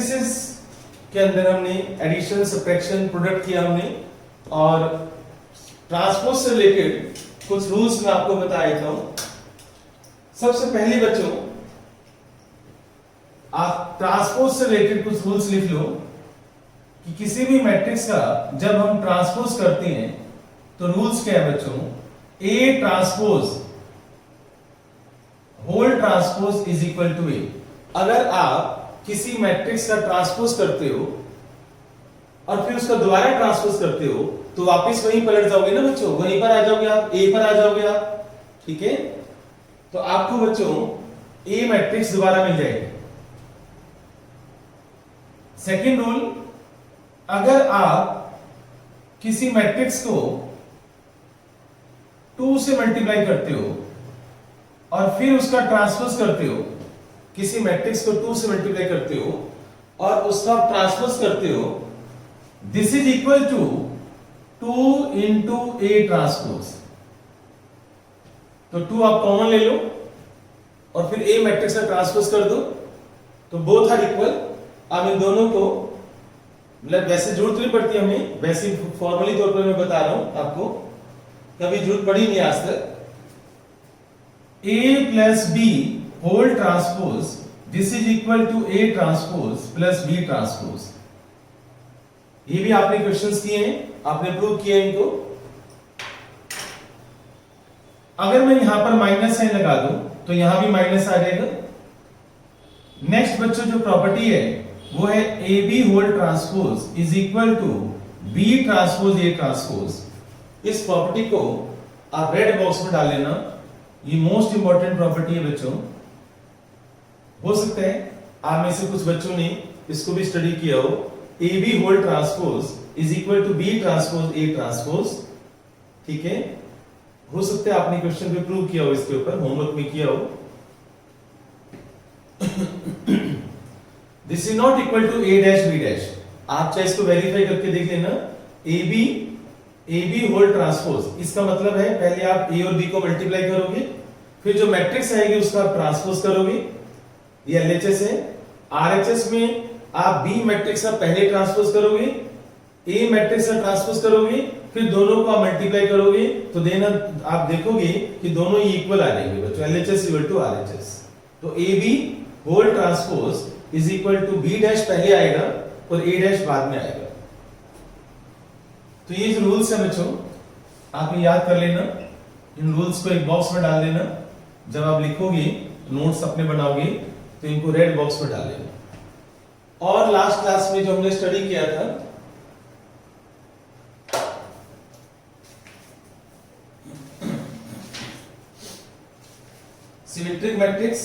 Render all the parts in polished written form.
Matrices के अंदर हमने एडिशन, सब्ट्रैक्शन, प्रोडक्ट किया हमने, और ट्रांसपोज से रिलेटेड कुछ रूल्स मैं आपको बता देता हूं। सबसे पहले बच्चों, आप ट्रांसपोज से रिलेटेड कुछ रूल्स लिख लो कि किसी भी मैट्रिक्स का जब हम ट्रांसपोज करते हैं तो रूल्स क्या है बच्चों, A transpose whole transpose is equal to A. अगर आप किसी मैट्रिक्स का ट्रांसपोज करते हो और फिर उसका दोबारा ट्रांसपोज करते हो तो वापस वहीं पलट जाओगे ना बच्चों, वहीं पर आ जाओगे आप, ए पर आ जाओगे आप, ठीक है। तो आपको बच्चों ए मैट्रिक्स दोबारा मिल जाएगी। सेकेंड रूल, अगर आप किसी मैट्रिक्स को 2 से मल्टीप्लाई करते हो और फिर उसका ट्रांसपोज करते हो, किसी मैट्रिक्स को 2 से मल्टीप्लाई करते हो और उसका ट्रांसपोज करते हो, this is equal to 2 into A transpose. तो 2 आप कॉमन ले लो और फिर ए मैट्रिक्स का ट्रांसपोज कर दो, तो बोथ आर इक्वल। अब इन दोनों को मतलब वैसे जरूरत नहीं पड़ती हमें, वैसे फॉर्मली तौर पर मैं बता रहा हूं आपको, कभी जरूरत पड़ी नहीं आज तक। a plus B whole transpose this is equal to a transpose plus b transpose. ये भी आपने क्वेश्चंस किए हैं, आपने प्रूव किया है इनको। अगर मैं यहां पर माइनस साइन लगा दूं तो यहां भी माइनस आ जाएगा। नेक्स्ट बच्चों जो प्रॉपर्टी है वो है A B whole transpose is equal to B transpose A transpose. इस प्रॉपर्टी को आप रेड बॉक्स में डाल लेना, ये मोस्ट इंपॉर्टेंट प्रॉपर्टी है बच्चों। हो सकता है आप में से कुछ बच्चों ने इसको भी स्टडी किया हो, A B whole transpose is equal to B transpose A transpose, ठीक है। हो सकता है आपने क्वेश्चन पे प्रूव किया हो, इसके ऊपर होमवर्क में किया हो। This is not equal to A dash B dash. आप चाहे इसको वेरीफाई करके देख लेना, ए बी होल ट्रांसपोज, इसका मतलब है पहले आप ए और बी को मल्टीप्लाई करोगे, फिर जो मैट्रिक्स आएगी उसका आप ट्रांसपोज करोगे, ये एलएचएस है। आरएचएस में आप बी मैट्रिक्स का पहले ट्रांसपोज करोगे, ए मैट्रिक्स का ट्रांसपोज करोगे, फिर दोनों को आप मल्टीप्लाई करोगे, तो देना आप देखोगे कि दोनों ही इक्वल आ जाएंगे बच्चों, एलएचएस इक्वल टू आरएचएस। तो A B whole transpose is equal to B dash पहले आएगा और ए डैश बाद में आएगा। तो ये जो रूल्स है बच्चों, आप ये याद कर लेना, इन रूल्स को एक बॉक्स में डाल देना। जब आप लिखोगे, नोट्स अपने बनाओगे, तो इनको रेड बॉक्स में डाल देना। और लास्ट क्लास में जो हमने स्टडी किया था, सिमेट्रिक मैट्रिक्स,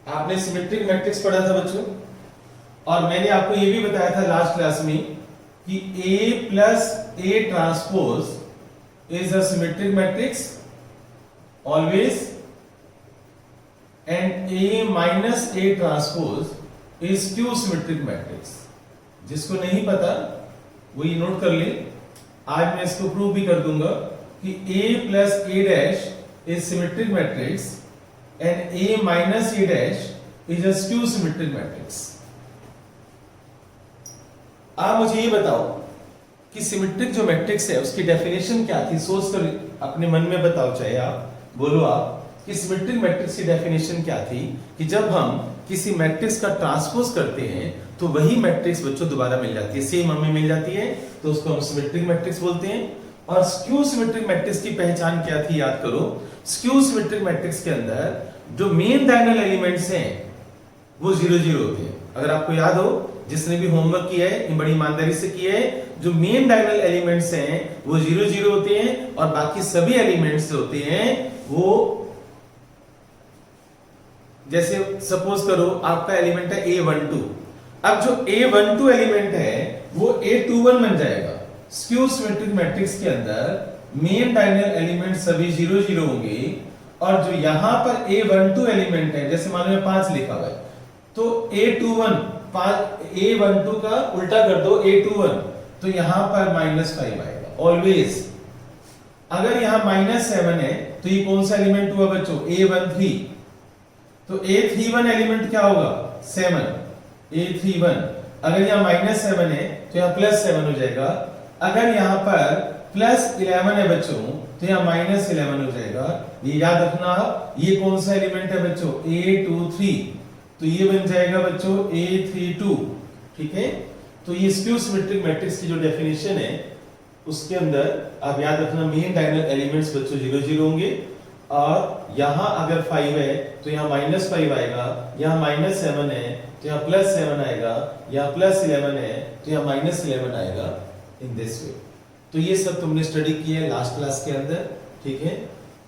आपने सिमेट्रिक मैट्रिक्स पढ़ा था बच्चों, और मैंने आपको यह भी बताया था लास्ट क्लास में कि A plus A transpose is a symmetric matrix always, and A minus A transpose is skew symmetric matrix. जिसको नहीं पता वो ये नोट कर ले, आज मैं इसको प्रूव भी कर दूंगा कि A plus A dash is symmetric matrix and A minus A dash is a skew symmetric matrix। आप मुझे ये बताओ कि सिमेट्रिक जो मैट्रिक्स है उसकी डेफिनेशन क्या थी, सोच कर अपने मन में बताओ, चाहे आप बोलो आप कि सिमेट्रिक मैट्रिक्स की डेफिनेशन क्या थी, कि जब हम किसी मैट्रिक्स का ट्रांसपोज करते हैं तो वही मैट्रिक्स बच्चों दोबारा मिल जाती है, सेम हमें मिल जाती है, तो उसको हम सिमेट्रिक मैट्रिक्स बोलते हैं। और स्क्यू सिमेट्रिक मैट्रिक्स की पहचान क्या थी, याद करो। स्क्यू सिमेट्रिक मैट्रिक्स के अंदर जो मेन डायगोनल एलिमेंट्स हैं वो 0 0 होते हैं। अगर आपको याद हो, जिसने भी होमवर्क किया है बड़ी ईमानदारी से किया है, जो मेन डायगोनल एलिमेंट्स हैं वो 0 0 होते हैं, और बाकी सभी एलिमेंट्स होते हैं वो, जैसे सपोज करो आपका एलिमेंट है A12, अब जो A12 एलिमेंट है वो A21 बन जाएगा। स्क्यू सिमेट्रिक मैट्रिक्स के अंदर मेन डायगोनल एलिमेंट सभी 0 0 होंगे, और जो यहां पर A12 एलिमेंट है, जैसे मान लो 5 लिखा हुआ है, तो A21 A12 का उल्टा कर दो A21, तो यहां पर -5 आएगा ऑलवेज। अगर यहां -7 है तो ये कौन सा एलिमेंट हुआ बच्चों, A13, तो A31 एलिमेंट क्या होगा 7, A31। अगर यहाँ -7 है तो यहाँ +7 हो जाएगा। अगर यहाँ पर +11 है बच्चों तो यहाँ -11 हो जाएगा। ये याद रखना। ये कौन सा एलिमेंट है बच्चों? A23, तो ये बन जाएगा बच्चों A32। ठीक है, तो ये स्क्यू सिमेट्रिक मैट्रिक्स की जो डेफिनेशन है उसके अंदर आप याद रखना मेन डायगोनल एलिमेंट्स बच्चों 0 0 होंगे, और यहाँ अगर 5 है तो यहाँ -5 आएगा, यहाँ -7 है तो यहाँ +7 आएगा, यहाँ +11 है तो यहाँ -11 आएगा, इन दिस वे। तो ये सब तुमने स्टडी किया है लास्ट क्लास के अंदर। ठीक है,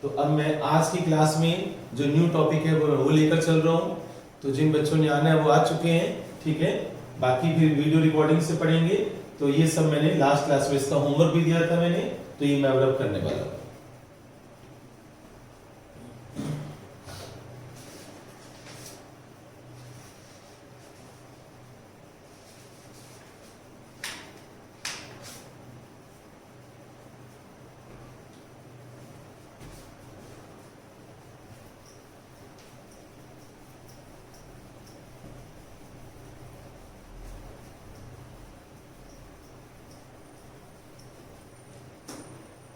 तो अब मैं आज की क्लास में जो न्यू टॉपिक है वो लेकर चल रहा हूँ। तो जिन बच्चों ने आना है वो आ चुके हैं। ठीक है, बाकी फिर वीडियो रिकॉर्डिंग से पढ़ेंगे। तो ये सब मैंने लास्ट क्लास में इसका होमवर्क भी दिया था मैंने, तो ये मैं डेवलप करने वाला हूँ।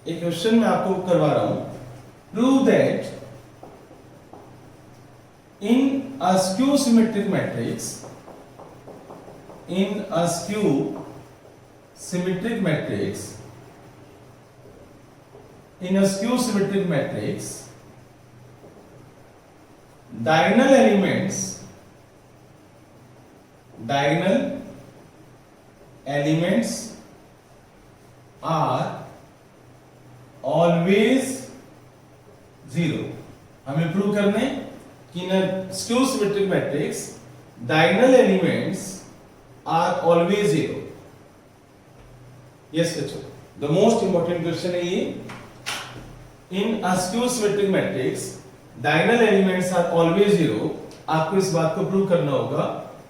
एक क्वेश्चन मैं आपको करवा रहा हूं। Prove that in a skew symmetric matrix, in a skew symmetric matrix, in a skew symmetric matrix, diagonal elements, diagonal elements are always 0। हमें प्रूव करना है कि in skew symmetric matrix diagonal elements are always 0। Yes बच्चों, the most important question है ये। In a skew symmetric matrix diagonal elements are always 0। आपको इस बात को प्रूव करना होगा।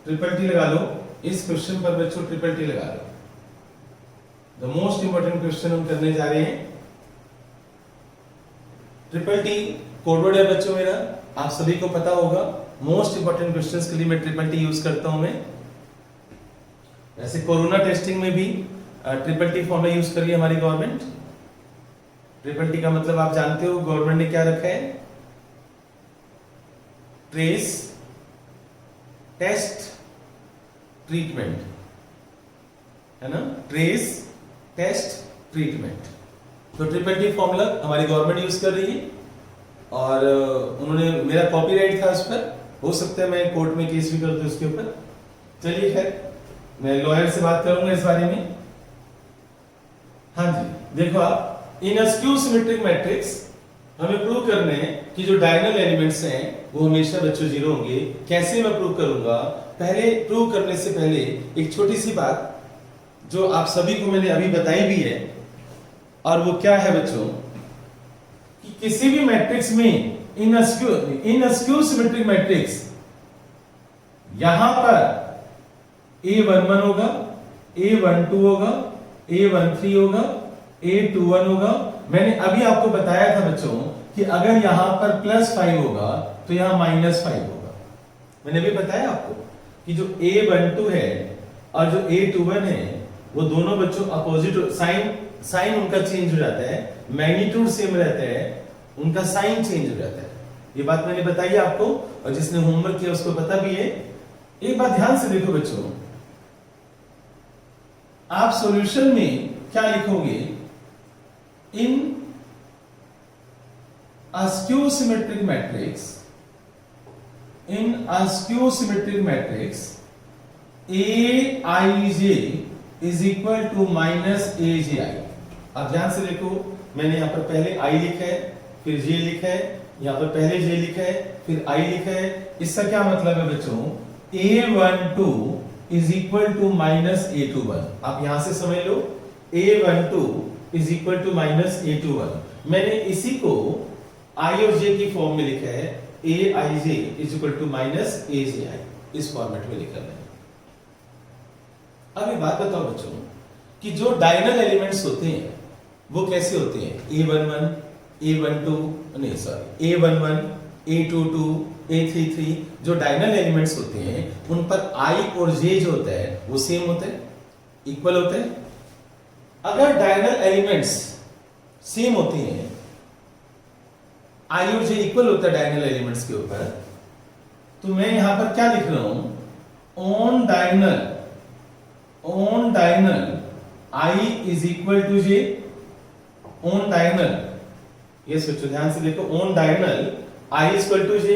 ट्रिपल टी लगा लो इस क्वेश्चन पर बच्चों, ट्रिपल टी लगा लो। द मोस्ट इंपॉर्टेंट क्वेश्चन हम करने जा रहे हैं। ट्रिपल टी कोडवर्ड है बच्चों मेरा, आप सभी को पता होगा। मोस्ट इंपॉर्टेंट क्वेश्चंस के लिए मैं ट्रिपल टी यूज करता हूं मैं। वैसे कोरोना टेस्टिंग में भी ट्रिपल टी फॉर्मूला यूज करी है हमारी गवर्नमेंट। ट्रिपल टी का मतलब आप जानते हो गवर्नमेंट ने क्या रखा है? ट्रेस, टेस्ट, ट्रीटमेंट, है ना? Trace, test, treatment. तो ट्रिपल टी फॉर्मूला हमारी गवर्नमेंट यूज कर रही है, और उन्होंने, मेरा कॉपीराइट था उस पर, हो सकता है मैं कोर्ट में केस भी कर दूं उसके ऊपर। चलिए खैर, मैं लॉयर से बात करूंगा इस बारे में। हाँ जी, देखो आप, इन अ स्क्यू सिमेट्रिक मैट्रिक्स हमें प्रूव करने हैं कि जो डायगोनल एलिमेंट्स हैं वो हमेशा बच्चों 0 होंगे। कैसे मैं प्रूव करूंगा? पहले प्रूव करने से पहले एक छोटी सी बात जो आप सभी को मैंने अभी बताई भी है, और वो क्या है बच्चों कि किसी भी मैट्रिक्स में इन स्क्यू सिमेट्रिक मैट्रिक्स यहां पर A11 होगा, A12 होगा, A13 होगा, A21 होगा। मैंने अभी आपको बताया था बच्चों कि अगर यहां पर +5 होगा तो यहां -5 होगा। मैंने अभी बताया आपको कि जो A12 है और जो A21 है वो दोनों बच्चों अपोजिट, साइन उनका चेंज हो जाता है, मैग्नीट्यूड सेम रहता है, उनका साइन चेंज हो जाता है। ये बात मैंने बताई आपको, और जिसने होमवर्क किया उसको पता भी है। एक बात ध्यान से देखो बच्चों, आप सॉल्यूशन में क्या लिखोगे? In a skew symmetric matrix, in a skew symmetric matrix Aij is equal to -Aj। आप ध्यान से देखो, मैंने यहां पर पहले I लिखा है, फिर J लिखा है, यहां पर पहले J लिखा है, फिर I लिखा है। इसका क्या मतलब है बच्चों? A12 is equal to -A21। आप यहां से समझ लो, A12 is equal to -A21। मैंने इसी को I और J की फॉर्म में लिखा है, Aij is equal to -Aj। इस फॉर्मेट में लिखा है। अब एक बात बताओ बच्चों कि जो डायगोनल एलिमेंट्स होते हैं वो कैसे होते हैं? A11, A12, नहीं सॉरी, A11, A22, A33 जो डायगोनल एलिमेंट्स होते हैं उन पर I और J जो होता है वो सेम होता है, इक्वल होता है। अगर डायगोनल एलिमेंट्स सेम होते हैं, I और J इक्वल होता है डायगोनल एलिमेंट्स के ऊपर, तो मैं यहां पर क्या लिख रहा हूं, on diagonal I is equal to J, on diagonal, ये सोचो ध्यान से देखो, on diagonal I is equal to J।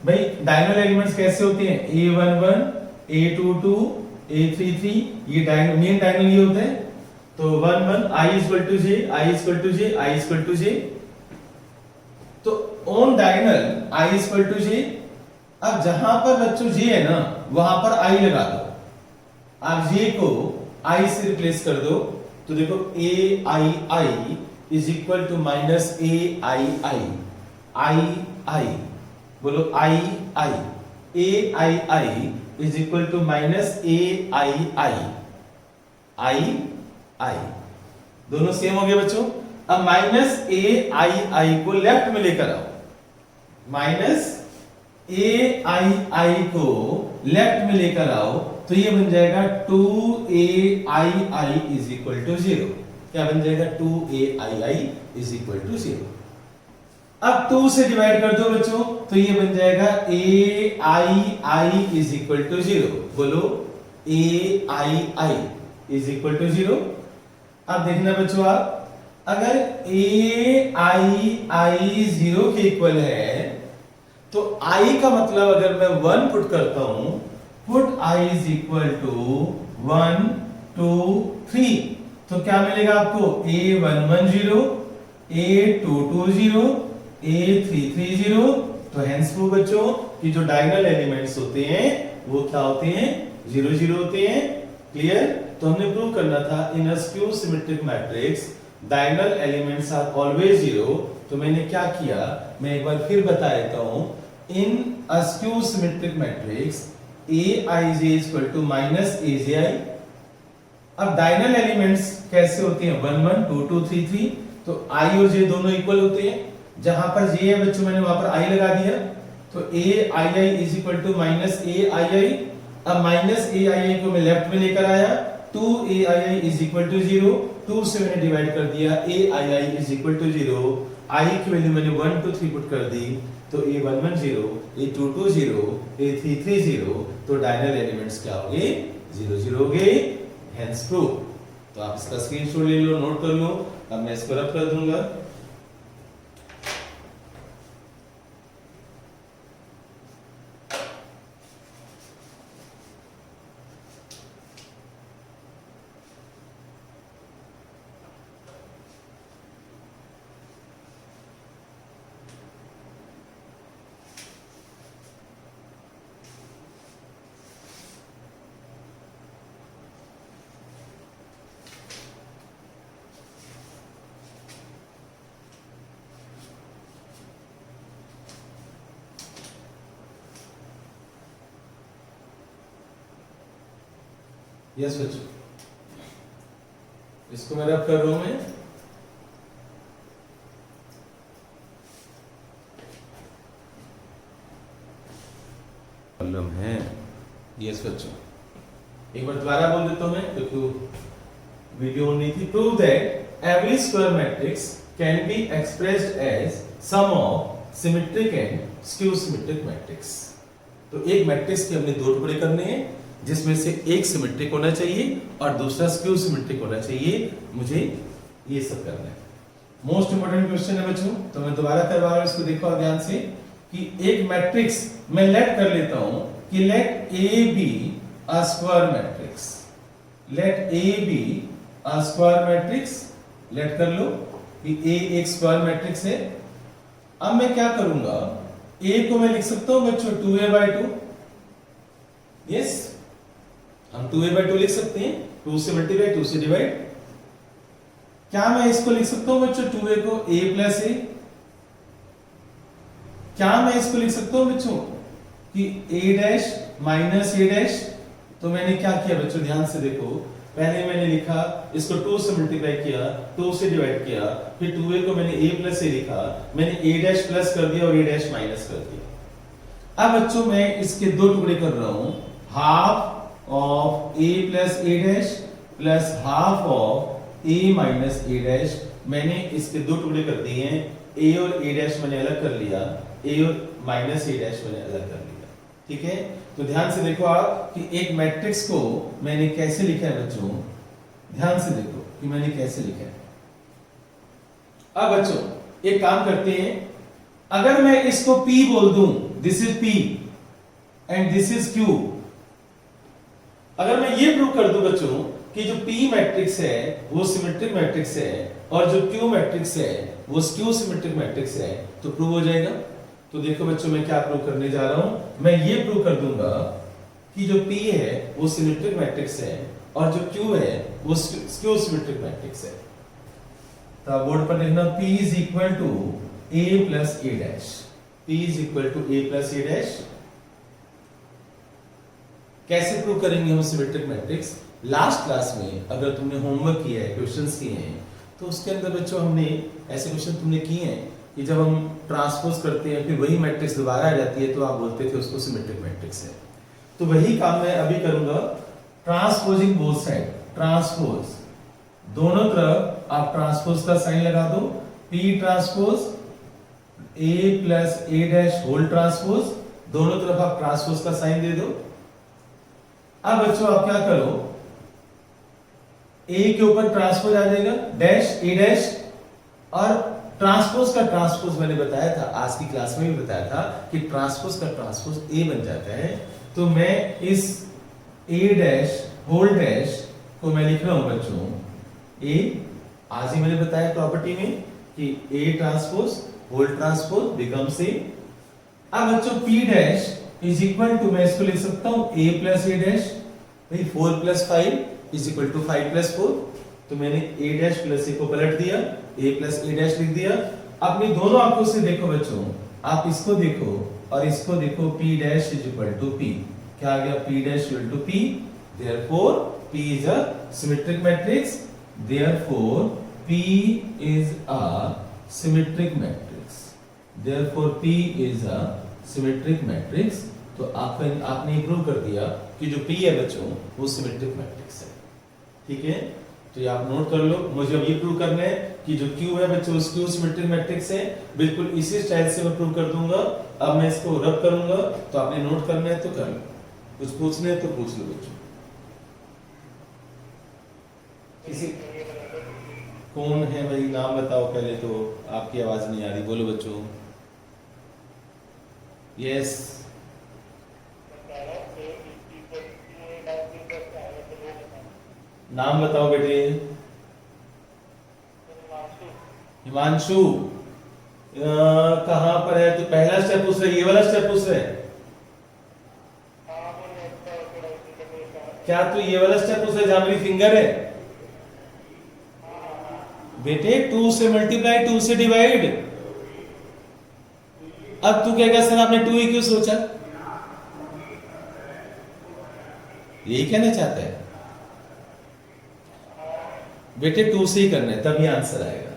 भाई डायगोनल एलिमेंट्स कैसे होते हैं, A11, A22, A33, ये डायगोनल, मेन डायगोनल ये होते हैं, तो 1 1 I is equal to J, I is equal to J, I is equal to J, तो on diagonal I is equal to J। अब जहां पर बच्चों J है ना वहां पर I लगा दो, आप J को I से रिप्लेस कर दो, तो देखो A is equal to minus I, बोलो I is equal to minus I, दोनों सेम हो गए बच्चों। अब माइनस AI को लेफ्ट में लेकर आओ, माइनस AI को लेफ्ट में लेकर आओ, तो ये बन जाएगा 2AI इज इक्वल टू 0। क्या बन जाएगा, 2AI इज इक्वल टू 0। अब 2 से डिवाइड कर दो बच्चों, तो ये बन जाएगा AI इज इक्वल टू 0, बोलो AI इज इक्वल टू 0। अब देखना बच्चों, आप अगर AI 0 के इक्वल है तो I का मतलब अगर मैं 1 पुट करता हूं, put I is equal to 1 2 3, तो क्या मिलेगा आपको, A11 A22 A330। तो हेंस प्रूव बच्चों कि जो डायगोनल एलिमेंट्स होते हैं वो क्या होते हैं, 0 0 होते हैं। क्लियर। तो हमने प्रूव करना था in a skew symmetric matrix diagonal elements are always 0। तो मैंने क्या किया, मैं एक बार फिर बता देता हूं, in a skew symmetric matrix Aij equal to minus Aj। अब डायगोनल एलिमेंट्स कैसे होते हैं, 1 1 2 2 3 3, तो I और J दोनों इक्वल होते हैं। जहां पर J है बच्चों मैंने वहां पर I लगा दिया, तो Aii is equal to minus Aii। अब माइनस Aii को मैं लेफ्ट में लेकर आया, 2Aii इज इक्वल टू 0, 2 से मैंने डिवाइड कर दिया, Aii is equal to 0, I की वैल्यू मैंने 1 2 3 पुट कर दी, तो A11 0, A22 0, A33 0, तो डायगोनल एलिमेंट्स क्या हो गए, 0 0 हो गए। Hence prove. तो आप इसका स्क्रीनशॉट ले लो, नोट कर लो। अब मैं इसको रब कर दूंगा। यस बच्चों, इसको मैं रब कर रहा हूं मैं। प्रॉब्लम है। यस बच्चों, एक बार दोबारा बोल देता हूं मैं क्योंकि वीडियो नहीं थी। Prove that every square matrix can be expressed as sum of symmetric and skew symmetric matrix. तो एक मैट्रिक्स के हमने 2 टुकड़े करने हैं, जिसमें से एक सिमेट्रिक होना चाहिए और दूसरा स्क्यू सिमेट्रिक होना चाहिए। मुझे ये सब करना है। मोस्ट इंपोर्टेंट क्वेश्चन है बच्चों, तो मैं दोबारा करवा रहा हूं, इसको देखो ध्यान से कि एक मैट्रिक्स मैं लेट कर लेता हूं कि let A be a square matrix, let A be a square matrix, let कर लो कि ए एक स्क्वायर मैट्रिक्स है। अब मैं क्या करूंगा, ए को मैं लिख सकता हूं बच्चों 2a/2। यस, हम 2a/2 लिख सकते हैं, 2 से मल्टीप्लाई 2 से डिवाइड। क्या मैं इसको लिख सकता हूं बच्चों 2a को a प्लस a? क्या मैं इसको लिख सकता हूं बच्चों कि a dash minus a dash? तो मैंने क्या किया बच्चों, ध्यान से देखो, पहले मैंने लिखा, इसको 2 से मल्टीप्लाई किया, 2 से डिवाइड किया, फिर 2a को मैंने a प्लस ए लिखा, मैंने a डैश प्लस कर दिया और a डैश माइनस कर दिया। अब बच्चों मैं इसके दो टुकड़े कर रहा हूं, half of a plus a dash plus half of a minus a dash. मैंने इसके दो टुकड़े कर दिए हैं, a और a डैश मैंने अलग कर लिया, a और माइनस a डैश मैंने अलग कर लिया। ठीक है, तो ध्यान से देखो आप कि एक मैट्रिक्स को मैंने कैसे लिखा है बच्चों, ध्यान से देखो कि मैंने कैसे लिखा है। अब बच्चों एक काम करते हैं, अगर मैं इसको P बोल दूं, this is P and this is Q, अगर मैं ये प्रूव कर दूं बच्चों कि जो P मैट्रिक्स है वो सिमेट्रिक मैट्रिक्स है और जो Q मैट्रिक्स है वो स्क्यू सिमेट्रिक मैट्रिक्स है, तो प्रूव हो जाएगा। तो देखो बच्चों मैं क्या प्रूव करने जा रहा हूं, मैं ये प्रूव कर दूंगा कि जो P है वो सिमेट्रिक मैट्रिक्स है और जो Q है वो स्क्यू सिमेट्रिक मैट्रिक्स है। तो बोर्ड पर लिखना P is equal to A plus A dash, P is equal to A plus A dash. कैसे प्रूव करेंगे हम सिमेट्रिक मैट्रिक्स? लास्ट क्लास में अगर तुमने होमवर्क किया है, क्वेश्चंस किए हैं, तो उसके अंदर बच्चों हमने ऐसे क्वेश्चन तुमने किए हैं कि जब हम ट्रांसपोज करते हैं फिर वही मैट्रिक्स दोबारा आ जाती है तो आप बोलते थे उसको सिमेट्रिक मैट्रिक्स है। तो वही काम मैं अभी करूंगा, ट्रांसपोजिंग बोथ साइड, ट्रांसपोज दोनों तरफ आप ट्रांसपोज का साइन लगा दो, P transpose A plus A dash whole transpose, दोनों तरफ आप ट्रांसपोज का साइन दे दो। अब बच्चों आप क्या करो, A के ऊपर ट्रांसपोज आ जाएगा डैश A डैश, और ट्रांसपोज का ट्रांसपोज मैंने बताया था, आज की क्लास में भी बताया था कि ट्रांसपोज का ट्रांसपोज A बन जाता है। तो मैं इस A डैश होल डैश को मैं लिख रहा हूं बच्चों A, आज ही मैंने बताया प्रॉपर्टी में कि A transpose whole transpose becomes A। अब बच्चों P dash is equal to, मैं इसको लिख सकता हूं A प्लस A डैश, भाई 4 plus 5 is equal to 5 plus 4, तो मैंने A डैश प्लस A को पलट दिया, A प्लस A डैश लिख दिया। अपनी दोनों आंखों से देखो बच्चों, आप इसको देखो और इसको देखो, P dash is equal to P, क्या आ गया, P dash equal to P, therefore P is a symmetric matrix, therefore P is a symmetric matrix, therefore P is a symmetric matrix. तो आपने प्रूव कर दिया कि जो P है बच्चों वो सिमेट्रिक मैट्रिक्स है। ठीक है, तो ये आप नोट कर लो। मुझे अब ये प्रूव करना है कि जो Q है बच्चों वो स्क्यू सिमेट्रिक मैट्रिक्स है, बिल्कुल इसी स्टाइल से मैं प्रूव कर दूंगा। अब मैं इसको रब करूंगा, तो आपने नोट करना है तो कर लो, कुछ पूछना है तो पूछ लो बच्चों। किसी कौन है भाई, नाम बताओ पहले तो, आपकी आवाज नहीं आ रही, बोलो बच्चों। यस, नाम बताओ बेटे। हिमांशु, कहां पर है? तो पहला स्टेप पूछ रहे, ये वाला स्टेप पूछ रहे, क्या तू ये वाला स्टेप पूछ रहे जहां मेरी फिंगर है? बेटे 2 से मल्टीप्लाई 2 से डिवाइड। अब तू कहेगा सर आपने 2 ही क्यों सोचा? यही कहना चाहता है बेटे, 2 से ही करना है तभी आंसर आएगा,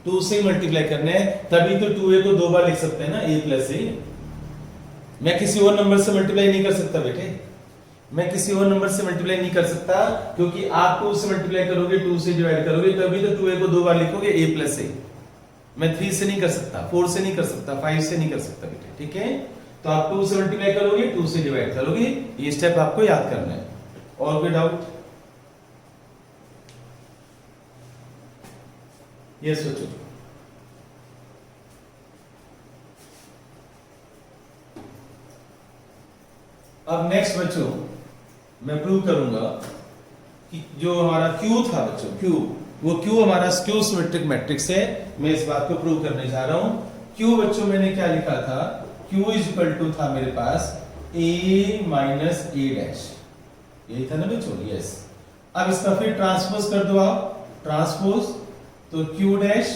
2 से मल्टीप्लाई करना है तभी तो 2a को 2 बार लिख सकते हैं ना, a प्लस a। मैं किसी और नंबर से मल्टीप्लाई नहीं कर सकता बेटे, मैं किसी और नंबर से मल्टीप्लाई नहीं कर सकता, क्योंकि आप 2 से मल्टीप्लाई करोगे, 2 से डिवाइड करोगे, तभी तो 2a को 2 बार लिखोगे, a प्लस a। मैं 3 से नहीं कर सकता, 4 से नहीं कर सकता, 5 से नहीं कर सकता बेटे। ठीक है, तो आप 2 से मल्टीप्लाई करोगे, 2 से डिवाइड करोगे, ये स्टेप आपको याद करना है। और कोई डाउट? ये सोचो। अब नेक्स्ट बच्चों मैं प्रूव करूंगा कि जो हमारा Q था बच्चों, Q, वो Q हमारा स्क्यू सिमेट्रिक मैट्रिक्स है। मैं इस बात को प्रूव करने जा रहा हूं। Q बच्चों मैंने क्या लिखा था, Q इज इक्वल टू था मेरे पास A माइनस A डैश, यही था ना बच्चों? यस। अब इसका फिर ट्रांसपोज कर दो आप, ट्रांसपोज, तो Q dash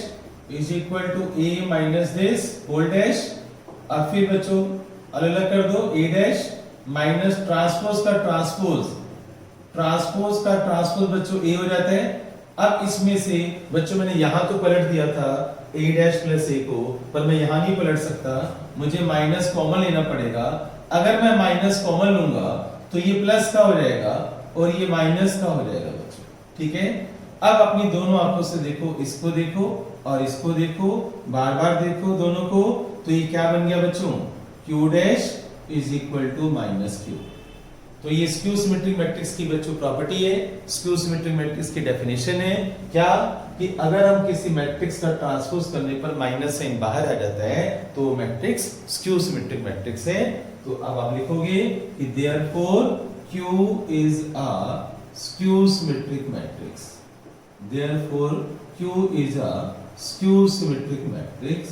is equal to A minus this whole dash. अब फिर बच्चों अलग अलग कर दो, A डैश माइनस ट्रांसपोज का ट्रांसपोज, ट्रांसपोज का ट्रांसपोज बच्चों ए हो जाता है। अब इसमें से बच्चों मैंने यहां तो पलट दिया था a डैश प्लस a को, पर मैं यहां नहीं पलट सकता, मुझे माइनस कॉमन लेना पड़ेगा। अगर मैं माइनस कॉमन लूंगा तो ये प्लस का हो जाएगा और ये माइनस का हो जाएगा बच्चों, ठीक है। अब अपनी दोनों आंखों से देखो, इसको देखो और इसको देखो, बार बार देखो दोनों को, तो ये क्या बन गया बच्चों, q dash is equal to minus q। तो ये स्क्यू सिमेट्रिक मैट्रिक्स की बच्चों प्रॉपर्टी है, स्क्यू सिमेट्रिक मैट्रिक्स की डेफिनेशन है क्या, कि अगर हम किसी मैट्रिक्स का ट्रांसपोज करने पर माइनस साइन बाहर आ जाता है तो मैट्रिक्स स्क्यू सिमेट्रिक मैट्रिक्स है। तो अब आप लिखोगे कि therefore Q is a skew symmetric matrix, therefore Q is a skew symmetric matrix,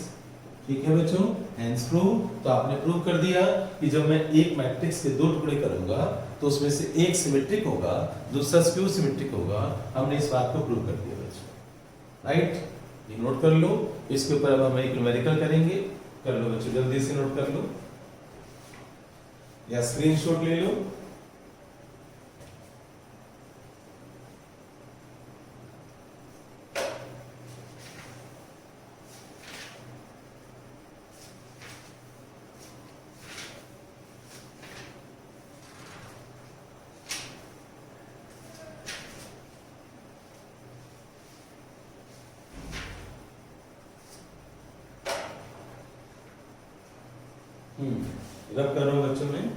ठीक है बच्चों, हेंस प्रूव। तो आपने प्रूव कर दिया कि जब मैं एक मैट्रिक्स के दो टुकड़े करूंगा तो उसमें से एक सिमेट्रिक होगा, दूसरा स्क्यू सिमेट्रिक होगा। हमने इस बात को प्रूव कर दिया बच्चों, राइट। ये नोट कर लो, इसके ऊपर अब हम एक न्यूमेरिकल करेंगे, कर लो बच्चों, जल्दी से नोट कर लो या स्क्रीनशॉट ले लो। रब करो बच्चों में,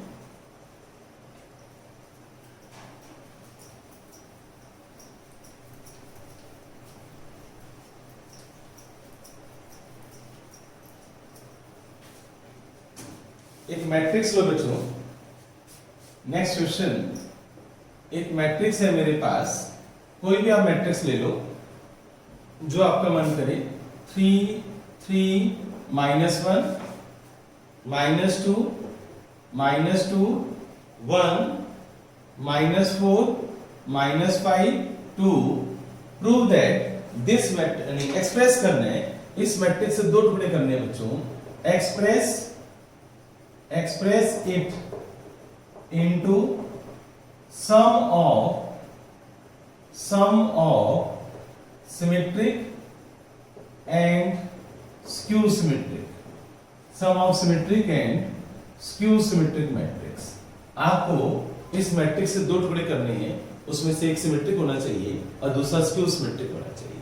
एक मैट्रिक्स लो बच्चों। नेक्स्ट क्वेश्चन, एक मैट्रिक्स है मेरे पास, कोई भी आप मैट्रिक्स ले लो जो आपका मन करे, 3 3 -1 -2 -2 1 -4 -5 2। Prove that this matrix, express करना है इस मैट्रिक्स से दो टुकड़े करने हैं बच्चों। Express it into sum of symmetric and skew symmetric, sum of symmetric and skew symmetric matrix. आपको इस मैट्रिक्स से दो टुकड़े करने हैं, उसमें से एक सिमेट्रिक होना चाहिए और दूसरा स्क्यू सिमेट्रिक होना चाहिए।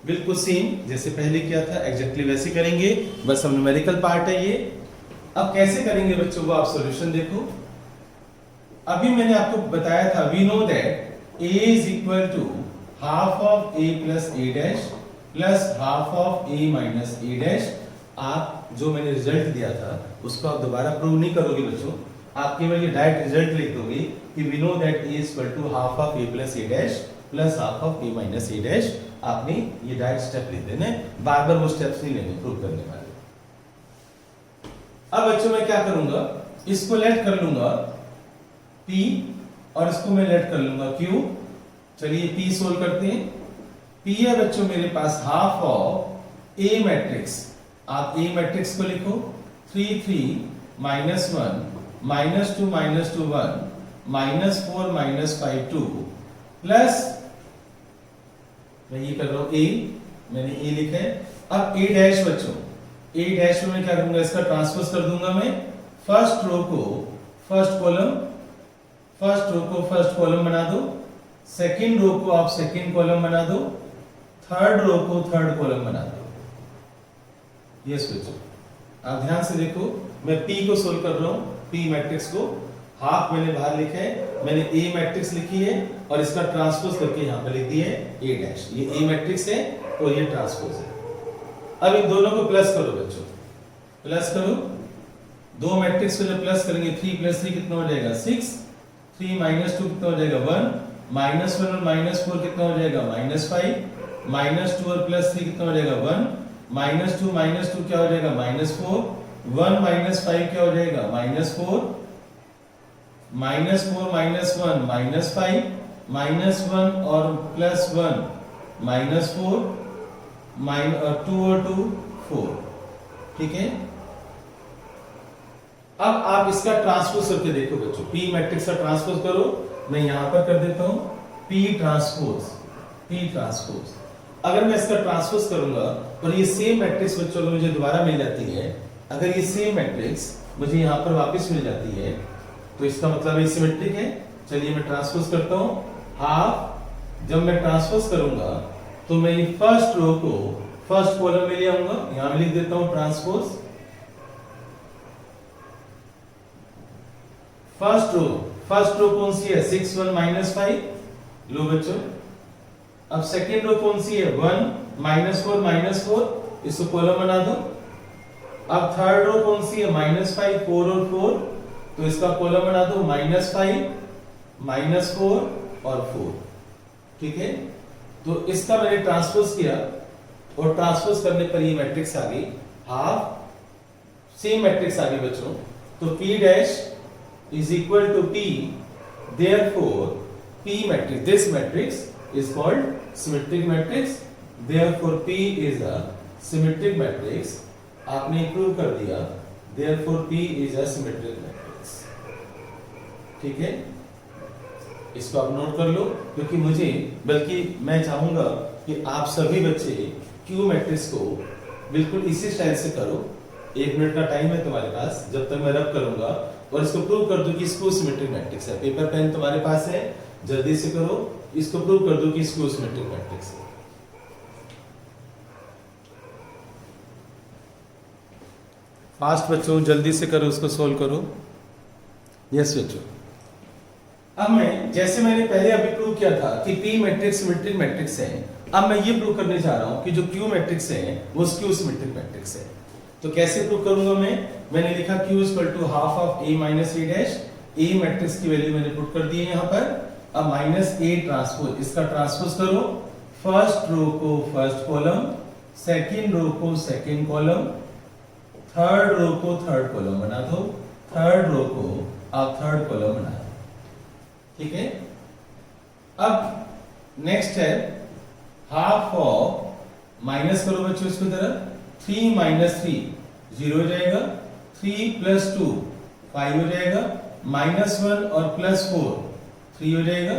बिल्कुल सेम जैसे पहले किया था, एग्जैक्टली वैसे करेंगे, बस हम न्यूमेरिकल पार्ट है ये। अब कैसे करेंगे बच्चों वो आप सॉल्यूशन देखो। अभी मैंने आपको बताया था, we know that a is equal to half of a plus a dash plus half of a minus a dash. आप जो मैंने रिजल्ट दिया था उसको आप दोबारा प्रूव नहीं करोगे बच्चों, आप केवल ये डायरेक्ट रिजल्ट लिख दोगे कि we know that a is equal to half of a plus a dash plus half of a minus a dash. आपने ये डायरेक्ट स्टेप लिख देने, बार बार वो स्टेप्स नहीं लेने प्रूव करने वाले। अब बच्चों मैं क्या करूंगा, इसको लेट कर लूंगा p और इसको मैं लेट कर लूंगा q। चलिए p सोल्व करते हैं। p है बच्चों मेरे पास हाफ ऑफ a मैट्रिक्स, आप a मैट्रिक्स को लिखो 3 3 -1 -2 -2 1 -4 -5 2 प्लस, मैं ये कर रहा हूं a, मैंने a लिखा है। अब a डैश बच्चों, a डैश में मैं क्या करूंगा, इसका ट्रांसपोज कर दूंगा मैं। फर्स्ट रो को फर्स्ट कॉलम बना दो, सेकंड रो को आप सेकंड कॉलम बना दो, थर्ड रो को थर्ड कॉलम बना दो। यस बच्चों, आप ध्यान से देखो, मैं p को सोल्व कर रहा हूं, p मैट्रिक्स को। हाफ मैंने बाहर लिखा है, मैंने a मैट्रिक्स लिखी है और इसका ट्रांसपोज करके यहां पे लिख दिया है a डैश। ये a मैट्रिक्स है और ये ट्रांसपोज है। अब इन दोनों को प्लस करो बच्चों, प्लस करो। दो मैट्रिक्स को जब प्लस करेंगे 3 + 3 कितना हो जाएगा 6, 3 - 2 कितना हो जाएगा 1, -1 और -4 कितना हो जाएगा -5, -2 और +3 कितना हो जाएगा 1, -2 क्या हो जाएगा -4, 1 - 5 क्या हो जाएगा -4, -4 - 1 -5, -1 और +1 -4, -2 और 2 4, ठीक है। अब आप इसका ट्रांसपोज करके देखो बच्चों, p मैट्रिक्स का ट्रांसपोज करो, मैं यहां पर कर देता हूं P ट्रांसपोज। अगर मैं इसका ट्रांसपोज करूंगा और ये सेम मैट्रिक्स बच्चों को मुझे दोबारा मिल जाती है, अगर ये सेम मैट्रिक्स मुझे यहां पर वापस मिल जाती है तो इसका मतलब है सिमेट्रिक है। चलिए मैं ट्रांसपोज करता हूं हाफ। जब मैं ट्रांसपोज करूंगा तो मैं ये फर्स्ट रो को फर्स्ट कॉलम में ले आऊंगा, यहां मैं लिख देता हूं ट्रांसपोज फर्स्ट रो कौन सी है 6 1 -5। लो बच्चों, अब सेकेंड रो कौन सी है 1 -4, इसको कॉलम बना दो। अब थर्ड रो कौन सी है -5 4 और 4, तो इसका कॉलम बना दो -5 -4 और 4। ठीक है, तो इसका मैंने ट्रांसपोज किया और ट्रांसपोज करने पर ये मैट्रिक्स आ गई हाफ। सेम मैट्रिक्स आ गई बच्चों, तो P dash is equal to P, therefore P matrix, this matrix is called symmetric matrix, therefore P is a symmetric matrix। आपने प्रूव कर दिया therefore P is a symmetric matrix। ठीक है, इसको आप नोट कर लो, क्योंकि मुझे बल्कि मैं चाहूंगा कि आप सभी बच्चे Q मैट्रिक्स को बिल्कुल इसी स्टाइल से करो। 1 मिनट का टाइम है तुम्हारे पास, जब तक मैं रब करूंगा और इसको प्रूव कर दो कि इसको सिमेट्रिक मैट्रिक्स है। पेपर पेन तुम्हारे पास है, जल्दी से करो, इसको प्रूव कर दो कि इसको सिमेट्रिक मैट्रिक्स है। फास्ट बच्चों, जल्दी से करो, उसको सोल्व करो। यस बच्चों, अब मैं जैसे मैंने पहले अभी प्रूव किया था कि P मैट्रिक्स सिमेट्रिक मैट्रिक्स है, अब मैं ये प्रूव करने जा रहा हूं कि जो Q मैट्रिक्स है वो Q सिमेट्रिक मैट्रिक्स है। तो कैसे प्रूव करूंगा मैंने लिखा Q = half of A - A dash. A matrix की वैल्यू मैंने पुट कर दी है यहां पर। अब -A ट्रांसपोज, इसका ट्रांसपोज करो। फर्स्ट रो को फर्स्ट कॉलम, सेकंड रो को सेकंड कॉलम, थर्ड रो को थर्ड कॉलम बना दो, थर्ड रो को आप थर्ड कॉलम बना दो। ठीक है, अब नेक्स्ट है हाफ ऑफ, माइनस करो बच्चों इसको तरफ, 3 - 3 0 हो जाएगा, 3 + 2 5 हो जाएगा, -1 और +4 3 हो जाएगा,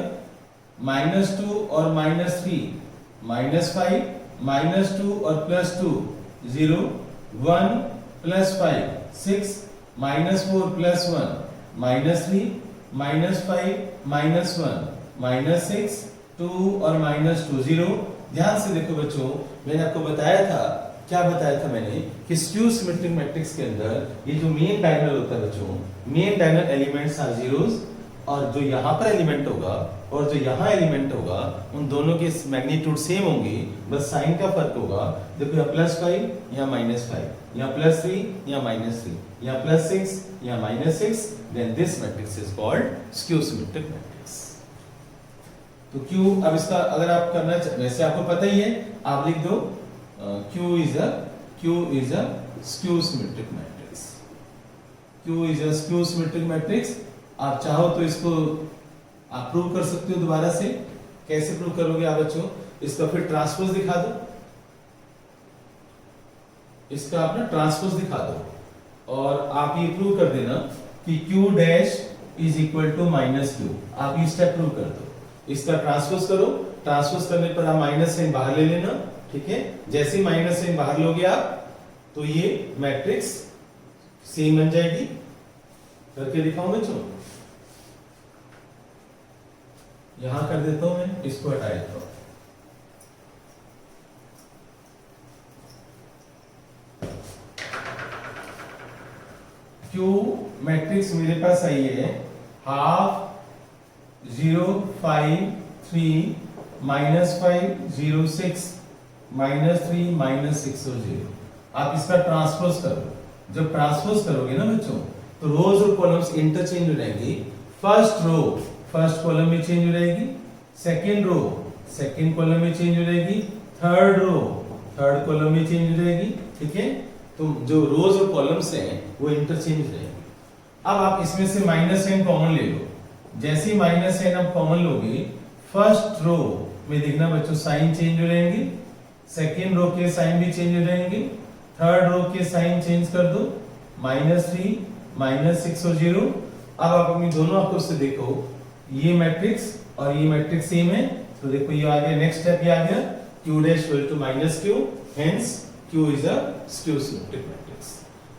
-2 और -3 -5, -2 और +2 0, 1 + 5 6, -4 + 1 -3, -5 -1 -6, 2 और -2 0। ध्यान से देखो बच्चों, मैंने आपको बताया था, क्या बताया था मैंने कि स्क्यू सिमेट्रिक मैट्रिक्स के अंदर ये जो मेन डायगोनल होता है बच्चों, main diagonal elements are zeros, और जो यहाँ पर एलिमेंट होगा और जो यहाँ एलिमेंट होगा उन दोनों के मैग्नीट्यूड सेम होंगी, बस साइन का फर्क होगा। देखो यहाँ +5 यहाँ -5, यहाँ +3 यहाँ -3, यहाँ +6 यहाँ -6, then this matrix is called skew symmetric matrix. तो Q, अब इसका अगर आप करना वैसे आपको पता ही है, आप लिख दो Q is a skew symmetric matrix। Q is a skew symmetric matrix। आप चाहो तो इसको आप प्रूव कर सकते हो दोबारा से। कैसे प्रूव करोगे आप बच्चों? इसका फिर ट्रांसपोज दिखा दो, इसका आप ना ट्रांसपोज दिखा दो और आप ये प्रूव कर देना कि Q dash is equal to -Q। आप ये स्टेप प्रूव कर दो, इसका ट्रांसपोज करो। ट्रांसपोज करने पर आप माइनस साइन बाहर ले लेना। ठीक है, जैसे ही माइनस साइन बाहर लोगे आप तो ये मैट्रिक्स सेम बन जाएगी। करके दिखाऊं बच्चों, यहां कर देता हूं मैं, इसको हटा देता हूं। Q मैट्रिक्स मेरे पास आई है हाफ 0 5 3 -5 0 6 -3 -6 और 0। आप इसका ट्रांसपोज करो। जब ट्रांसपोज करोगे ना बच्चों, तो रोज और कॉलम्स इंटरचेंज हो जाएंगी। फर्स्ट रो फर्स्ट कॉलम में चेंज हो जाएगी, सेकंड रो सेकंड कॉलम में चेंज हो जाएगी, थर्ड रो थर्ड कॉलम में चेंज हो जाएगी। ठीक है, तो जो रोज और कॉलम्स हैं वो इंटरचेंज हो जाएंगे। अब आप इसमें से माइनस साइन कॉमन ले लो। जैसे ही माइनस साइन आप कॉमन लोगे, फर्स्ट रो में देखना बच्चों साइन चेंज हो जाएंगे, सेकेंड रो के साइन भी चेंज हो जाएंगे, थर्ड रो के साइन चेंज कर दो, -3 -6 और 0। अब आप अपनी दोनों आंखों से देखो, ये मैट्रिक्स और ये मैट्रिक्स सेम है, तो देखो ये आ गया, नेक्स्ट स्टेप ये आ गया, q dash equal to minus q, hence q is a skew symmetric matrix.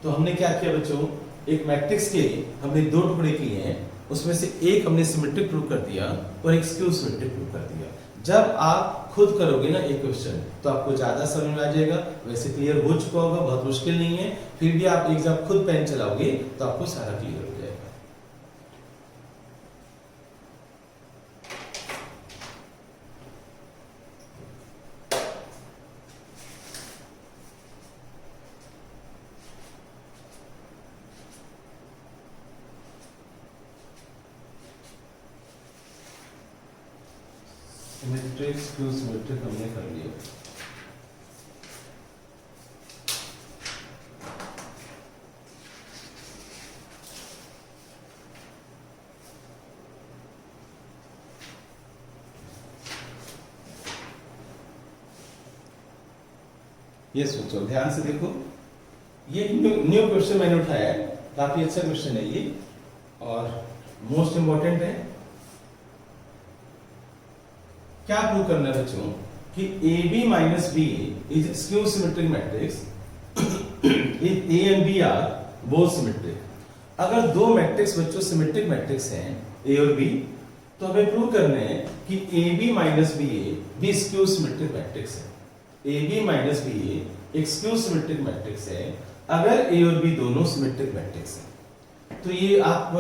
तो हमने क्या किया बच्चों, एक मैट्रिक्स के हमने दो टुकड़े किए हैं, उसमें से एक हमने सिमेट्रिक प्रूव कर दिया और एक स्क्यू सिमेट्रिक प्रूव कर दिया। जब आप खुद करोगे ना एक क्वेश्चन तो आपको ज्यादा समझ में आ जाएगा, वैसे क्लियर हो चुका होगा, बहुत मुश्किल नहीं है, फिर भी आप एक जब खुद पेन चलाओगे तो आपको सारा क्लियर हो जाएगा। सिमेट्रिक स्क्यू सिमेट्रिक हमने कर लिया। ये सोचो, ध्यान से देखो, ये न्यू क्वेश्चन मैंने उठाया है, काफी अच्छा क्वेश्चन है ये और मोस्ट इंपॉर्टेंट है। क्या प्रूव करना है बच्चों कि AB minus B is skew symmetric matrix if A and B are both symmetric. अगर दो मैट्रिक्स बच्चों सिमेट्रिक मैट्रिक्स हैं A और B, तो हमें प्रूव करना है कि AB माइनस बी भी स्क्यू सिमेट्रिक मैट्रिक्स है। AB माइनस बी एक स्क्यू सिमेट्रिक मैट्रिक्स है अगर A और B दोनों सिमेट्रिक मैट्रिक्स हैं। तो ये आप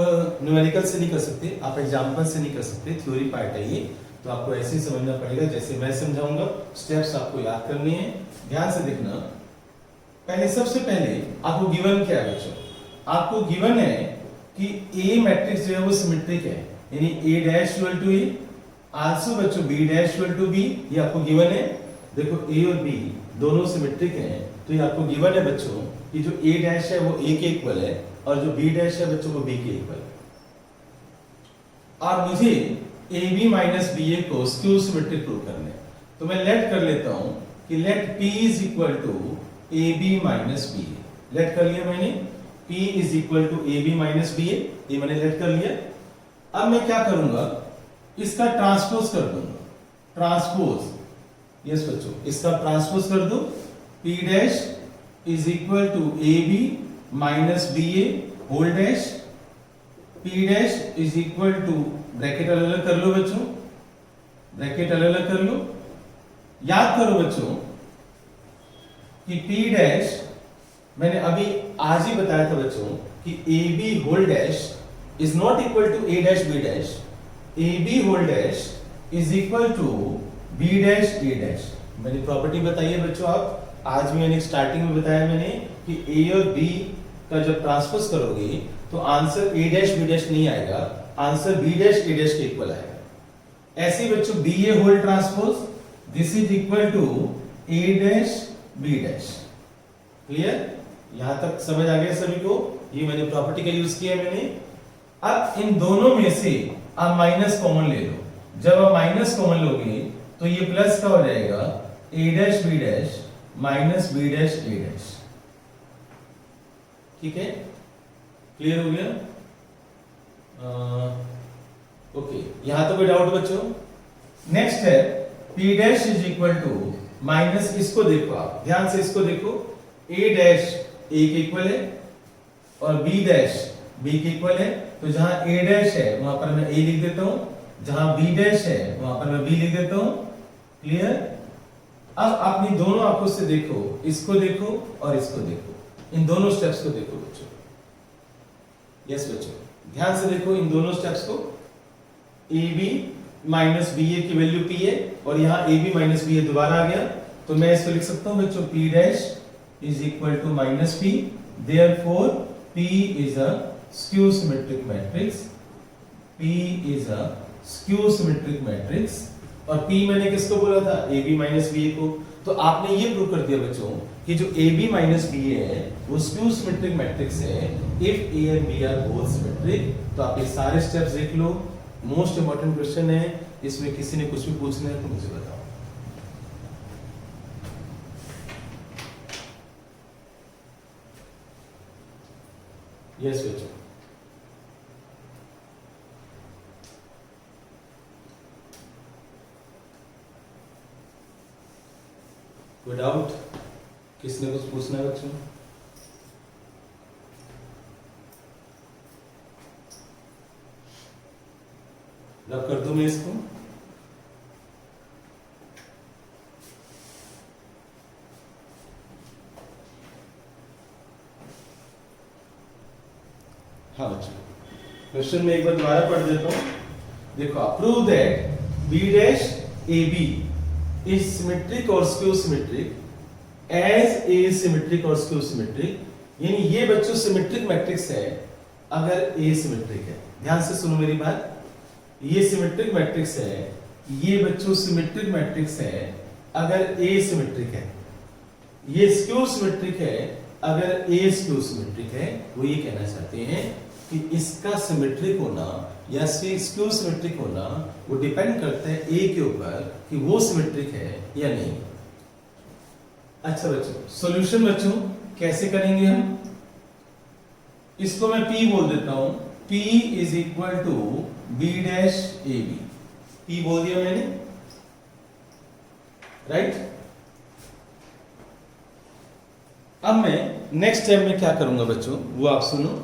न्यूमेरिकल से नहीं कर सकते, आप एग्जाम्पल से नहीं कर सकते, थ्योरी पार्ट है ये, तो आपको ऐसे ही समझना पड़ेगा जैसे मैं समझाऊंगा, स्टेप्स आपको याद करने हैं, ध्यान से देखना। पहले सबसे पहले आपको गिवन क्या है बच्चों, आपको गिवन है कि A मैट्रिक्स जो है वो सिमेट्रिक है, यानी A dash equal to A, also बच्चों B dash equal to B, ये आपको गिवन है। देखो A और B दोनों सिमेट्रिक हैं, तो ये आपको गिवन है बच्चों कि जो A डैश है वो A के इक्वल है और जो B डैश है बच्चों वो B के इक्वल है। और मुझे AB माइनस BA को स्क्यू सिमेट्रिक प्रूव करना है, तो मैं लेट कर लेता हूं कि let P is equal to AB minus BA। Let कर लिया मैंने, P is equal to AB minus BA, ये मैंने लेट कर लिया। अब मैं क्या करूंगा, इसका ट्रांसपोज कर दूंगा, ट्रांसपोज, यस बच्चों, इसका ट्रांसपोज कर दो, P dash is equal to AB minus BA whole dash, P dash is equal to, bracket अलग अलग कर लो बच्चों, ब्रैकेट अलग अलग कर लो। याद करो बच्चों कि P डैश मैंने अभी आज ही बताया था बच्चों कि AB whole dash is not equal to A dash B dash, AB whole dash is equal to B dash A dash. मैंने प्रॉपर्टी बताई है बच्चों, आप आज भी मैंने स्टार्टिंग में बताया मैंने कि A और B का जब ट्रांसपोज करोगे तो answer A dash B dash नहीं आएगा, answer B dash A dash के इक्वल आएगा। ऐसे बच्चों BA whole transpose this is equal to A dash B dash. Clear, यहां तक समझ आ गया सभी को, ये मैंने प्रॉपर्टी का यूज किया मैंने। अब इन दोनों में से आप माइनस कॉमन ले लो, जब आप माइनस कॉमन लोगे तो ये प्लस का हो जाएगा A dash B dash minus B dash A dash. ठीक है, क्लियर हो गया? ओके, यहां तो कोई डाउट बच्चों? नेक्स्ट है P dash is equal to minus, इसको देखो आप ध्यान से, इसको देखो, A डैश A के इक्वल है और B डैश B के इक्वल है, तो जहां A डैश है वहां पर मैं A लिख देता हूं, जहां B डैश है वहां पर मैं B लिख देता हूं। क्लियर? अब अपनी दोनों आंखों से देखो, इसको देखो और इसको देखो, इन दोनों स्टेप्स को देखो बच्चों। यस बच्चों, ध्यान से देखो इन दोनों स्टेप्स को। AB माइनस BA की वैल्यू P है और यहाँ AB माइनस BA दोबारा आ गया, तो मैं इसको लिख सकता हूँ बच्चों P dash is equal to minus P, therefore P is a skew symmetric matrix, P is a skew symmetric matrix. और P मैंने किसको बोला था, AB माइनस BA को, तो आपने ये प्रूव कर दिया बच्चों कि जो AB माइनस BA है वो स्क्यू सिमेट्रिक मैट्रिक्स है if A and B are both symmetric. तो आप ये सारे स्टेप्स देख लो, मोस्ट इंपॉर्टेंट क्वेश्चन है, इसमें किसी ने कुछ भी पूछना है तो मुझे बताओ। यस बच्चों, कोई डाउट? किसने कुछ पूछना है बच्चों? रब कर दूं मैं इसको? हाँ बच्चों, क्वेश्चन में एक बार दोबारा पढ़ देता हूं। देखो, prove that B dash A B is symmetric और skew symmetric as a symmetric और स्क्यू सिमेट्रिक। यानी ये बच्चों सिमेट्रिक मैट्रिक्स है अगर ए सिमेट्रिक है। ध्यान से सुनो मेरी बात, ये सिमेट्रिक मैट्रिक्स है, ये बच्चों सिमेट्रिक मैट्रिक्स है अगर ए सिमेट्रिक है। ये स्क्यू सिमेट्रिक है अगर ए स्क्यू सिमेट्रिक है। वो ये कहना चाहते हैं कि इसका सिमेट्रिक होना या स्क्यू सिमेट्रिक होना वो डिपेंड करता है ए के ऊपर कि वो सिमेट्रिक है या नहीं। अच्छा बच्चों, सॉल्यूशन बच्चों कैसे करेंगे हम? इसको मैं P बोल देता हूं। P is equal to B dash A B. P बोल दिया मैंने, राइट? अब मैं नेक्स्ट स्टेप में क्या करूंगा बच्चों, वो आप सुनो।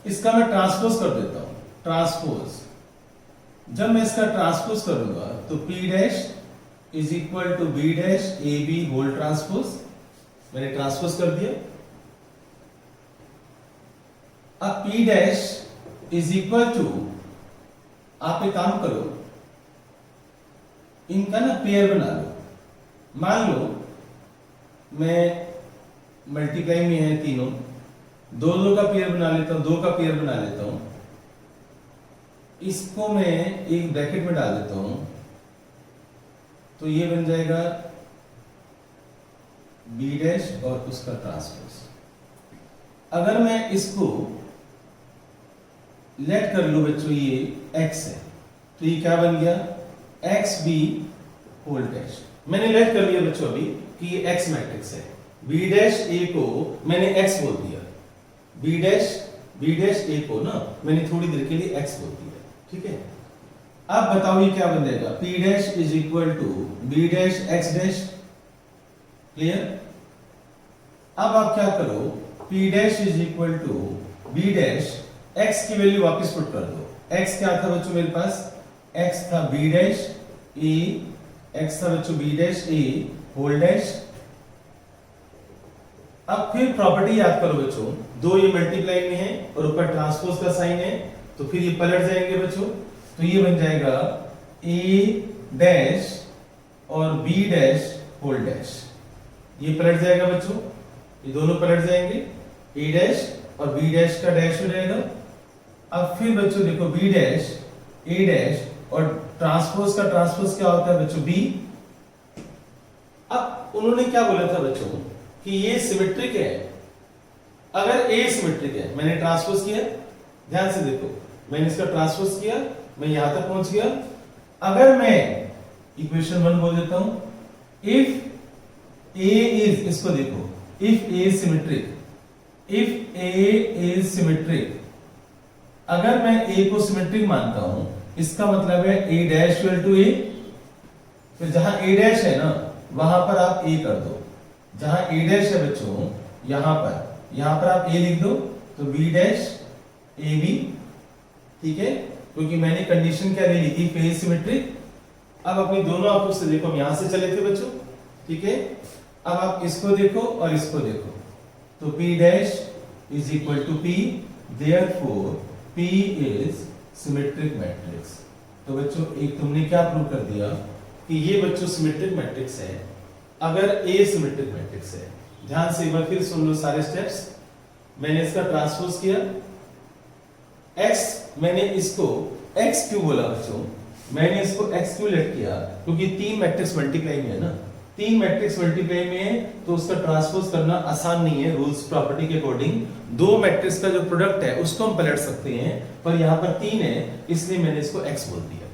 इसका मैं ट्रांसपोज कर देता हूं। ट्रांसपोज, जब मैं इसका ट्रांसपोज करूंगा तो P dash is equal to B dash A B whole transpose. मैंने ट्रांसपोज कर दिया। अब P dash is equal to, आप एक काम करो, इनका ना पेयर बना लो। मान लो मैं मल्टीप्लाई में है तीनों, दो का पेयर बना लेता हूं, दो का पेयर बना लेता हूं। इसको मैं एक ब्रैकेट में डाल देता हूं, तो ये बन जाएगा बी डैश और उसका ट्रांसपोज। अगर मैं इसको लेट कर लूं बच्चों, ये x है, तो ये क्या बन गया? X B whole dash. मैंने लेट कर लिया बच्चों अभी कि ये x मैट्रिक्स है। बी डैश ए को मैंने x बोल दिया, बी डैश ए को ना मैंने थोड़ी देर के लिए x बोल दिया, ठीक है? अब बताओ ये क्या बन जाएगा? P dash is equal to B dash x dash. Clear? अब आप क्या करो, P dash is equal to B dash, x की वैल्यू वापस पुट कर दो। x क्या था बच्चों मेरे पास? x था बी डैश ए, x था बच्चों B dash A whole dash. अब फिर प्रॉपर्टी याद करो बच्चों, दो ये मल्टीप्लाई में है और ऊपर ट्रांसपोज का साइन है, तो फिर ये पलट जाएंगे बच्चों। तो ये बन जाएगा ए डैश और बी डैश होल डैश। ये पलट जाएगा बच्चों, ये दोनों पलट जाएंगे, ए डैश और बी डैश का डैश हो जाएगा। अब फिर बच्चों देखो, बी डैश ए डैश और ट्रांसपोज का ट्रांसपोज क्या होता है बच्चों? बी। अब उन्होंने क्या बोला था बच्चों कि ये सिमेट्रिक है अगर ए सिमेट्रिक है। मैंने ट्रांसपोज किया, ध्यान से देखो, मैंने इसका ट्रांसपोज किया, मैं यहां तक पहुंच गया। अगर मैं इक्वेशन 1 बोल देता हूं, इफ ए इज, इसको देखो, if A symmetric, if A is symmetric, अगर मैं ए को सिमेट्रिक मानता हूं, इसका मतलब है ए डैश इक्वल टू ए। फिर जहां ए डैश है ना, वहां पर आप ए कर दो। जहां ए डैश है बच्चों, यहां पर आप ए लिख दो, तो बी डैश ए बी, ठीक है? क्योंकि मैंने कंडीशन क्या ले ली थी? ए सिमेट्रिक। अब अपनी दोनों आंखों से देखो, हम यहां से चले थे बच्चों, ठीक है? अब आप इसको देखो और इसको देखो, तो P dash is equal to P, therefore P is symmetric matrix. तो बच्चों एक तुमने क्या प्रूव कर दिया कि ये बच्चों सिमेट्रिक मैट्रिक्स है अगर ए सिमेट्रिक मैट्रिक्स है। ध्यान से एक बार फिर सुन लो सारे स्टेप्स। मैंने इसका ट्रांसपोज किया, x, मैंने इसको x क्यों बोला बच्चों? मैंने इसको x क्यों लेट किया? क्योंकि तीन मैट्रिक्स मल्टीप्लाई में है ना, तीन मैट्रिक्स मल्टीप्लाई में है, तो उसका ट्रांसपोज करना आसान नहीं है रूल्स प्रॉपर्टी के अकॉर्डिंग। दो मैट्रिक्स का जो प्रोडक्ट है उसको हम पलट सकते हैं, पर यहाँ पर तीन है, इसलिए मैंने इसको x बोल दिया।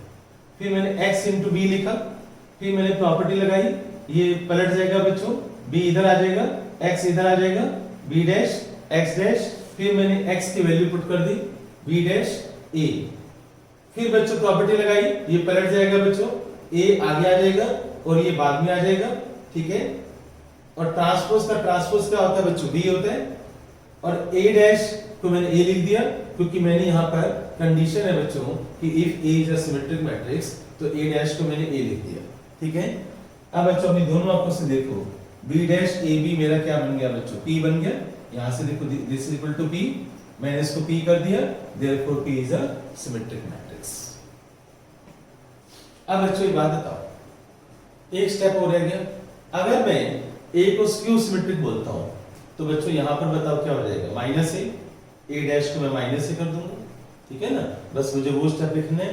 फिर मैंने x इंटू बी लिखा, फिर मैंने प्रॉपर्टी लगाई, ये पलट जाएगा बच्चों, b इधर आ जाएगा, x इधर आ जाएगा, b डैश x डैश, फिर मैंने x की वैल्यू पुट कर दी, b डैश a। फिर बच्चों प्रॉपर्टी लगाई, ये पलट जाएगा बच्चों, a आगे आ जाएगा, और ये बाद में आ जाएगा, ठीक है। और ट्रांसपोज का ट्रांसपोज क्या होता है बच्चों, बी होता है। और ए डैश को मैंने ए लिख दिया क्योंकि मैंने यहाँ पर कंडीशन है बच्चों कि if A is a symmetric matrix, तो ए डैश को मैंने ए लिख दिया, ठीक है। अब बच्चों अपनी दोनों आंखों से देखो, बी डैश ए बी मेरा क्या बन गया बच्चों, पी बन गया। यहां से देखो this is equal to P, मैंने इसको पी कर दिया, therefore P is a symmetric matrix. अब बच्चों एक बात बताओ, एक स्टेप हो रह गया। अगर मैं ए को स्क्यू सिमेट्रिक बोलता हूं तो बच्चों यहां पर बताओ क्या हो जाएगा, माइनस ए डैश को मैं माइनस ए कर दूंगा, ठीक है ना। बस मुझे वो स्टेप लिखना है।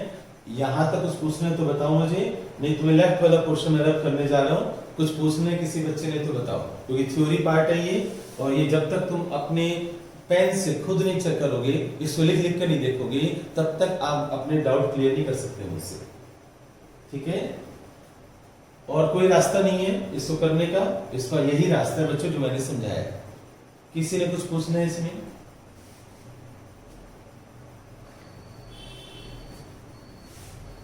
यहां तक कुछ पूछना है तो बताओ मुझे, नहीं तो मैं लेफ्ट वाला पोर्शन में रब करने जा रहा हूं। कुछ पूछना है किसी बच्चे ने तो बताओ, क्योंकि थ्योरी पार्ट है ये, और ये जब तक तुम अपने पेन से खुद नहीं चेक करोगे, इसको लिख लिख कर नहीं देखोगे, तब तक आप अपने डाउट क्लियर नहीं कर सकते मुझसे, ठीक है। और कोई रास्ता नहीं है इसको करने का, इसका यही रास्ता है बच्चों जो मैंने समझाया है। किसी ने कुछ पूछना है इसमें?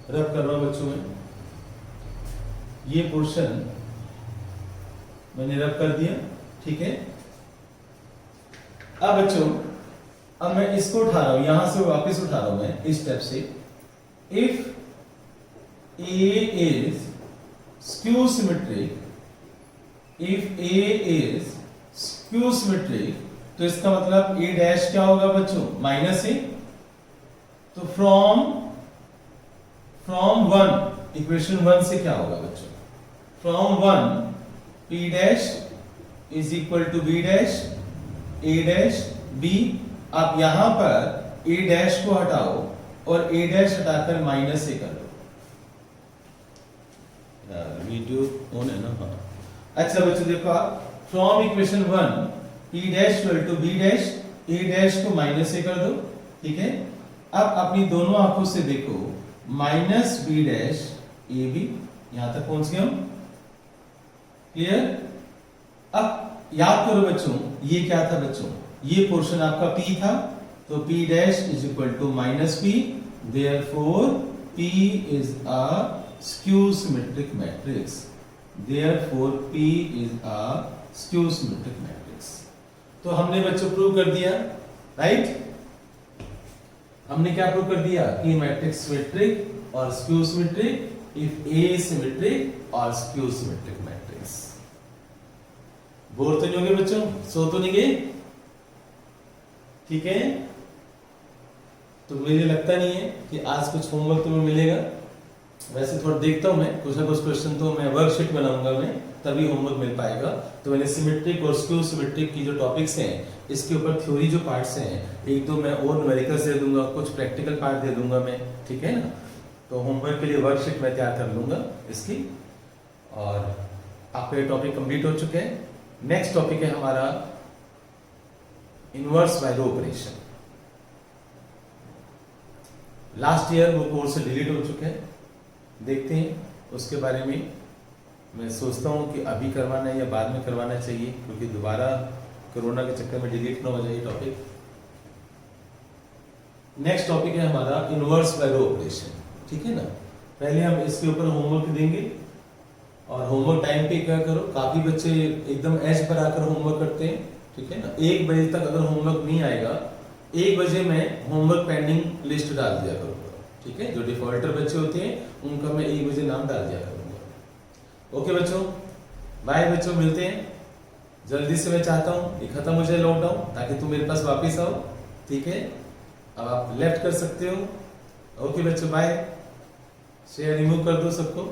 रब कर रहा हूं बच्चों में, ये पोर्शन मैंने रब कर दिया, ठीक है। अब बच्चों अब मैं इसको उठा रहा हूं, यहां से वापस उठा रहा हूं मैं इस स्टेप से। If A is skew symmetric, if A is skew symmetric, तो इसका मतलब ए डैश क्या होगा बच्चों, माइनस ए। तो फ्रॉम 1 इक्वेशन 1 से क्या होगा बच्चों, from 1 p dash is equal to b dash a dash b। आप यहां पर a डैश को हटाओ और a डैश हटाकर माइनस ए कर दो। वीडियो ऑन है ना, हाँ। अच्छा बच्चों देखो आप, from equation 1 p dash equal to b dash, a dash को माइनस ए कर दो, ठीक है। अब अपनी दोनों आंखों से देखो, minus B dash A B, यहां तक पहुंच गए हम, क्लियर। अब याद करो बच्चों, ये क्या था बच्चों, ये पोर्शन आपका P था, तो P dash is equal to minus P, therefore P is a skew symmetric matrix, therefore P is a skew symmetric matrix. तो हमने बच्चों प्रूव कर दिया, राइट। हमने क्या प्रूव कर दिया कि मैट्रिक्स सिमेट्रिक और skew symmetric if A symmetric और स्क्यू सिमेट्रिक मैट्रिक्स। बोर तो नहीं होंगे बच्चों, सो तो नहीं गए, ठीक है। तो मुझे लगता नहीं है कि आज कुछ होमवर्क तुम्हें मिलेगा। वैसे थोड़ा देखता हूं मैं, कुछ ना कुछ क्वेश्चन तो मैं वर्कशीट बनाऊंगा मैं, तभी होमवर्क मिल पाएगा। तो मैंने सिमेट्रिक और स्क्यू सिमेट्रिक की जो टॉपिक्स हैं, इसके ऊपर थ्योरी जो पार्ट्स हैं, एक तो मैं और न्यूमेरिकल्स दे दूंगा, कुछ प्रैक्टिकल पार्ट दे दूंगा मैं, ठीक है ना। तो होमवर्क के लिए वर्कशीट मैं तैयार कर लूंगा इसकी। और आपका ये टॉपिक कंप्लीट हो चुके हैं। नेक्स्ट टॉपिक है हमारा inverse by row operation. Last year वो कोर्स डिलीट हो चुके हैं, देखते हैं उसके बारे में। मैं सोचता हूं कि अभी करवाना है या बाद में करवाना चाहिए, क्योंकि दोबारा कोरोना के चक्कर में डिलीट ना हो जाए टॉपिक। नेक्स्ट टॉपिक है हमारा इनवर्स बाय रो ऑपरेशन, ठीक है ना। पहले हम इसके ऊपर होमवर्क देंगे, और होमवर्क टाइम पे क्या करो, काफी बच्चे एकदम एज पर आकर होमवर्क करते हैं, ठीक है ना। 1 बजे तक अगर होमवर्क नहीं आएगा, 1 बजे मैं होमवर्क पेंडिंग लिस्ट डाल दिया करूंगा, ठीक है। जो डिफॉल्टर बच्चे होते हैं उनका मैं 1 बजे नाम डाल दिया करूंगा। ओके बच्चों, बाय बच्चों, मिलते हैं जल्दी से। मैं चाहता हूं ये खत्म हो जाए लॉकडाउन, ताकि तुम मेरे पास वापस आओ, ठीक है। अब आप लेफ्ट कर सकते हो। ओके बच्चों, बाय। शेयर रिमूव कर दो सबको।